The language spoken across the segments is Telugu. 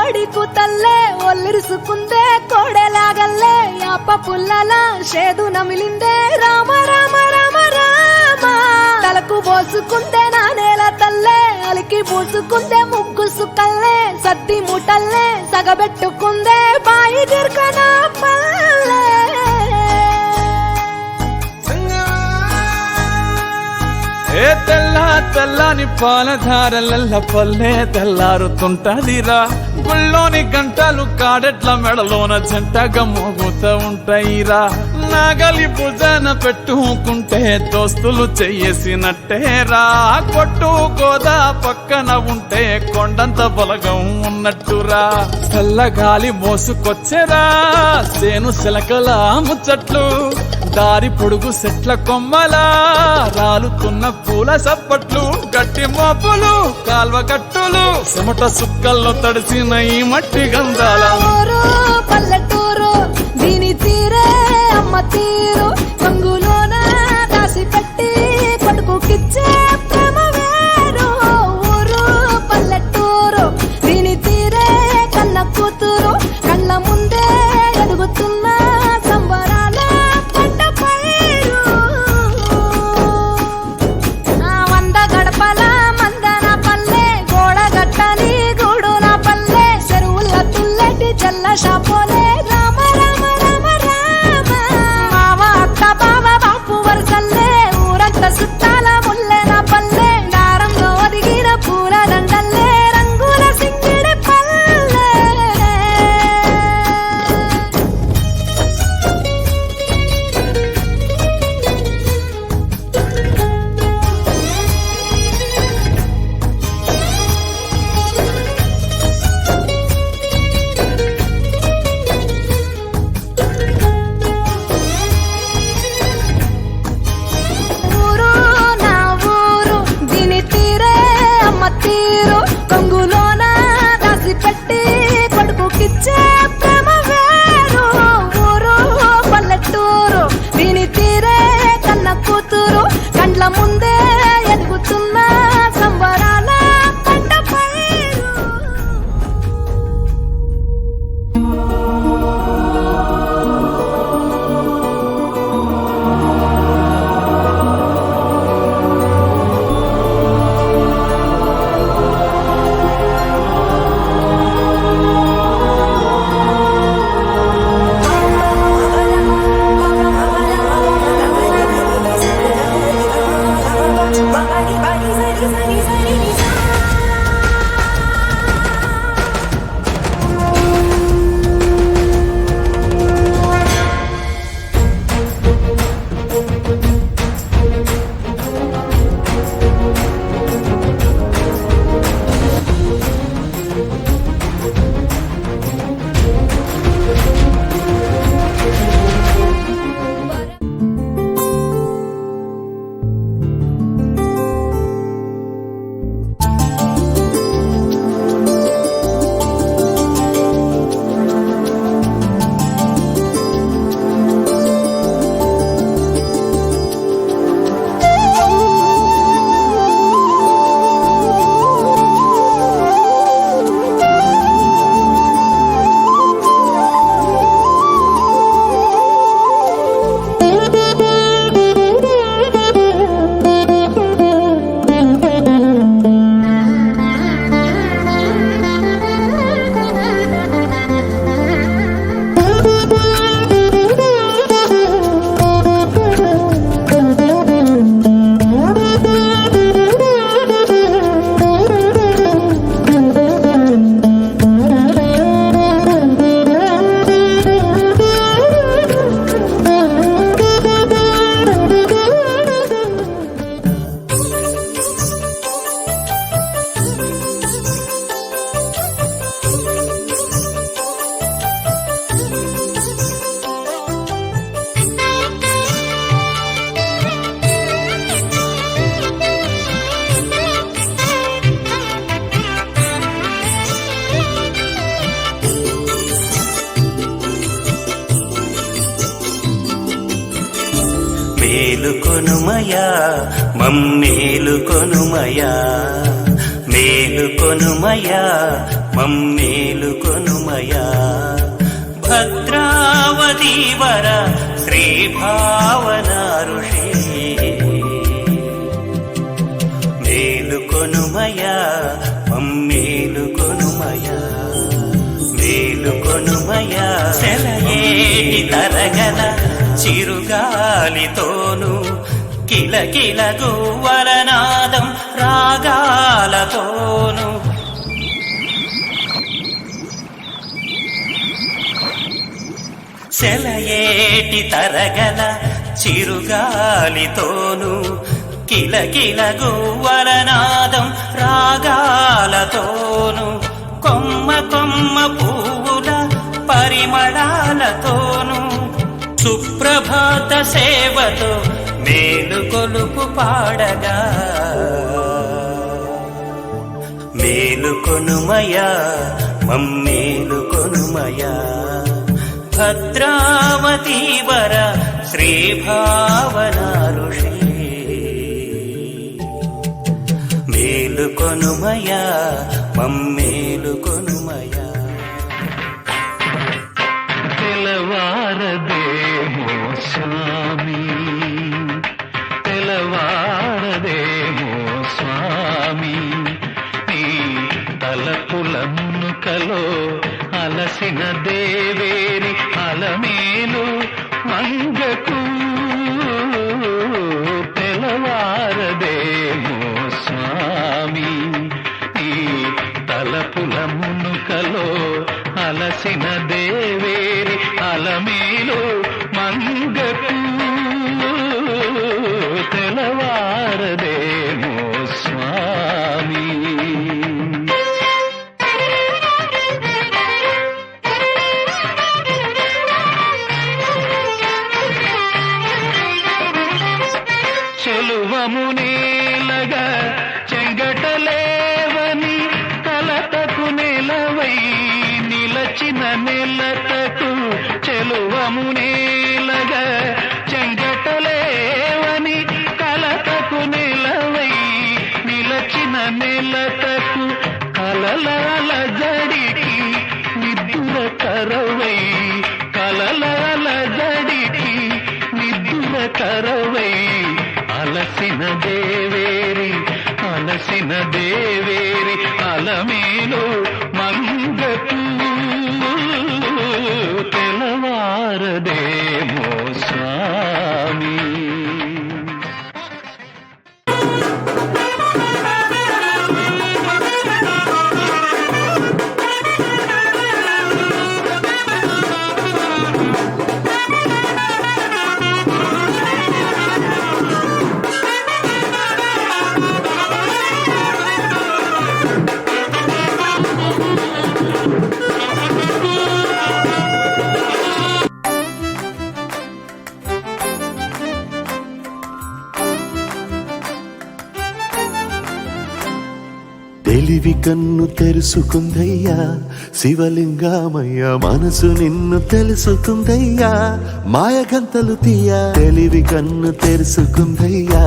కోడి కూతల్లే ఒల్లిరుసుకుందే కోడెలాగల్లే యాప పుల్లల షేదు నమిలిందే రామ రామ రామ రామ తలకు పోసుకుందే నా నేల తల్లే అలికి పూసుకుందే ముగ్గు సుక్కల్లే సద్ది ముటల్లే సగబెట్టుకుందే బాయి దిర్కన పల్లె ఏ తెల్ల తెల్లని పాలధారలల్ల పల్లె తెల్లారుతుంటదిరా గుళ్ళోని గంటలు కాడెట్ల మెడలోన జంటగా మోగుతూ ఉంటాయిరా నాగలి భుజాన పెట్టుకుంటే దోస్తులు చెయ్యేసినట్టేరా కొట్టు గోదా పక్కన ఉంటే కొండంత బలగం ఉన్నట్టురా చల్లగాలి మోసుకొచ్చెరా సేను శిలకల ముచ్చట్లు దారి పొడుగు సెట్ల కొమ్మలా రాలుతున్న పూల సప్పట్లు గట్టి మోపులు కాల్వ గట్టులు చెమట సుక్కల్లో తడిసిన ఈ మట్టి గంధాల పల్లెటూరు దీని తీరే అమ్మ తీరు కంగులోన దాసి పెట్టి కొడుకుకిచ్చే ప్రేమ వేరు ఊరు పల్లెటూరు దీని తీరే కన్న కూతురు కళ్ళ ముందే ఎదుగుతున్న సంబరాల పంట పైరు వంద గడపల మందన పల్లె గోడ గట్టని గూడున పల్లె చెరువుల తుల్లటి చల్ల షాపోలే రామ రామ రామ రామ మావ అత్త బావ బాపు వరసల్లే ఊరంత సుట్టాల ముల్లెన పల్లె దారంలో ఒదిగిన పూల దండల్లే రంగుల సింగిడి పల్లె ఊరు నా ఊరు దీని తీరే అమ్మ తీరు కొంగులోన దాసి పెట్టి కొడుకుకిచ్చే ప్రేమ వేరు ఊరు పల్లెటూరు దీని తీరే కన్న కూతురు కండ్ల ముందే ఎదుగుతున్న సంబరాల పంట పైరు మేలుకొనుమయా మమ్మేలుకొనుమయా మేలుకొనుమయా మమ్మేలుకొనుమయా భద్రావతి వర శ్రీ భావనా ఋషి మేలుకొనుమయా మమ్మేలుకొనుమయా మేలుకొనుమయా సెలయేటి తరగల చిరుగాలితోను కిలకిల గువ్వలనాదం రాగాలతోను సెలయేటి తరగల చిరుగాలితోను కిలకిల గువ్వలనాదం రాగాలతోను కొమ్మ కొమ్మ పువ్వుల పరిమళాలతోను సుప్రభాత సేవతో మేలుకొలుపు పాడగా మేలుకొనుమయా మమ్మేలుకొనుమయా భద్రావతి వర శ్రీ భావనా ఋషి మేలుకొనుమయా మమ్మేలుకొనుమయా తెలవారదేమో స్వామి తెలవారదేమో స్వామి నీ తలపుల మునుకలో అలసిన దేవేరి అలమేలు మంగకు తెలవారదేమో స్వామి నీ తలపుల మునుకలో అలసిన దేవేరి అలమేలు మంగకు తెలవారదేమో స్వామి చెలువమునేలగా చెంగటలేవని కలతకు నెలవై నిలచిన నెలతకు చెలువమునేలగా చెంగటలేవని కలతకు నెలవై నిలచిన నెలతకు కలలాల జడికి నిద్దుల కరవై కలలాల జడికి నిద్దుల కరవై అలసిన దేవేరి అలమేలు మంగకు తెలవారదేమో స్వామి తెలివి కన్ను తెరుసుకుందయ్యా శివలింగమయ్య మనసు నిన్ను తెలుసుకుందయ్యా మాయగంతలు తీయ తెలివి కన్ను తెరుసుకుందయ్యా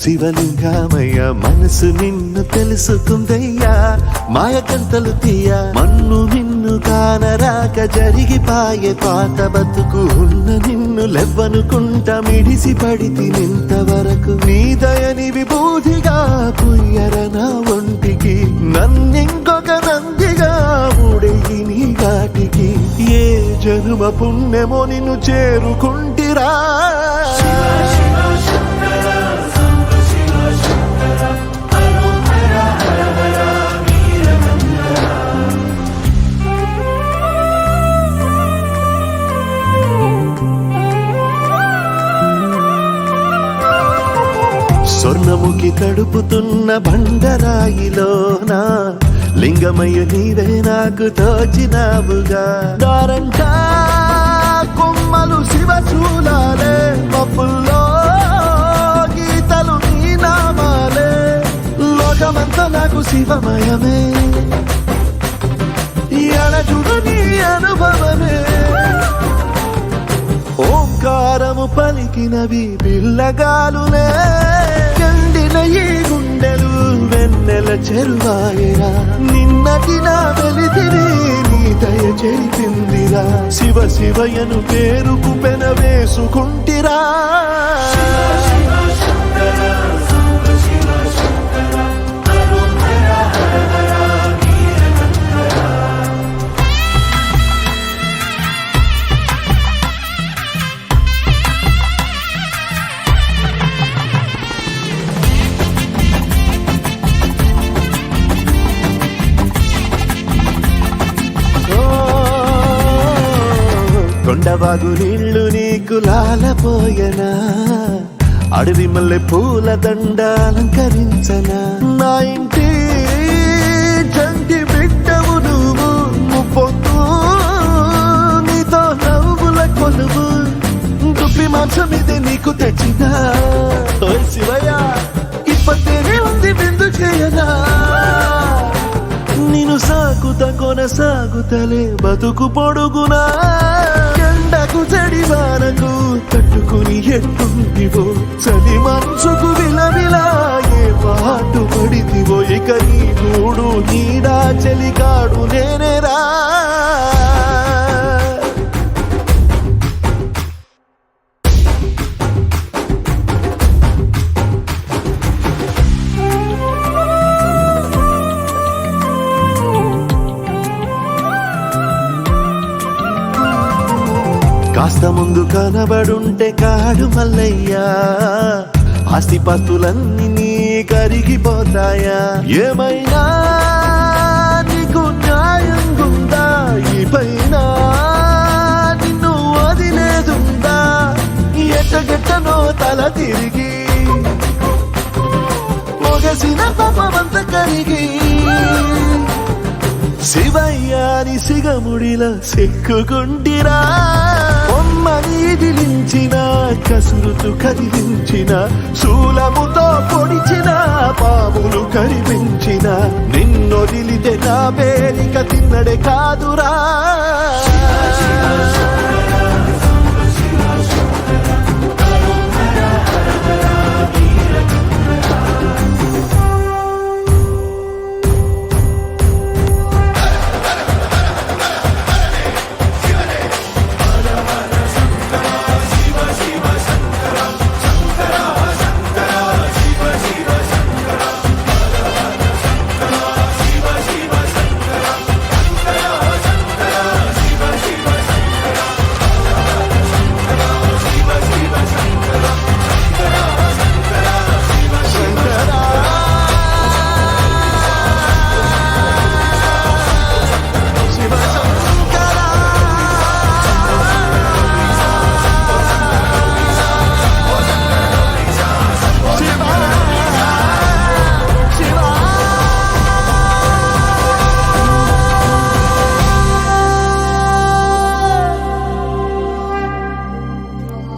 శివలింగమయ్య మనసు నిన్ను తెలుసుకుందయ్యా మాయగంతలు తీయ మన్ను నిన్ను కానరాక జరిగిపాయే పాత బతుకు ఉన్న నిన్ను లెవ్వనుకుంట మిడిసి పడితి నింతవరకు నీ దయని విభూతిగా పుయ్యర నా ఒంటికి నన్నింకొక నందిగా ఊడెయ్యి నీ ఘాటికి ఏ జనుమ పుణ్యమో నిన్ను చేరుకుంటిరా స్వర్ణముఖి తడుపుతున్న బండరాయిలోనా లింగమయ్య నీవే నాకు తోచినావుగా దారంటా కొమ్మలు శివశూలాలే పప్పుల్లో గీతలు నీ నామాలే లోకమంతా నాకు శివమయమే అలచుడు నీ అనుభవమే ఓంకారము పలికినవి పిల్లగాలులే ఎండిన ఈ గుండెలు వెన్నెల చెరువాయరా నిన్నటి నా వెలితిరి నీ దయ చెరిపిందిరా శివ శివయను పేరుకు పెన వేసుకుంటిరా కొండవాగు నీళ్లు నీకు లాలపోయనా అడవి మల్లె పూల దండ అలంకరించనా నా ఇంటి చంటి బిడ్డవు నువ్వు ముప్పొద్దు నీతో నవ్వుల కొలువు దుప్పి మాంసం ఇది నీకు తెచ్చినా ఓ శివయ్య ఇప్పటినే ఉంది బిందు చేయనా నిన్ను సాగుత కొనసాగుతలే బతుకు పొడుగునా ఎండకు చెడివానకు తట్టుకుని ఎట్టుంటివో చలి మనసుకు విలవిలా ఏ పాటు పడితివో ఇక నీ మూడు నీడా చెలికాడు నేనేరా కాస్త ముందు కనబడుంటే కాడు మల్లయ్యా ఆస్తిపాస్తులన్నీ నీ కరిగిపోతాయా ఏమైనా నీకు న్యాయం ఉందా ఈ పైన నిన్ను వదిలేదుందా ఎట్టగెట్టనో తల తిరిగి మొగసిన పాపమంత కరిగి శివయ్యాని సిగముడిలా సిక్కుకుంటిరా బొమ్మ నీదిలించిన కసురుతూ కదిలించిన శూలముతో పొడిచిన పాములు కరిపించిన నిన్నొదిలితే నా పేరిక తిన్నడే కాదురా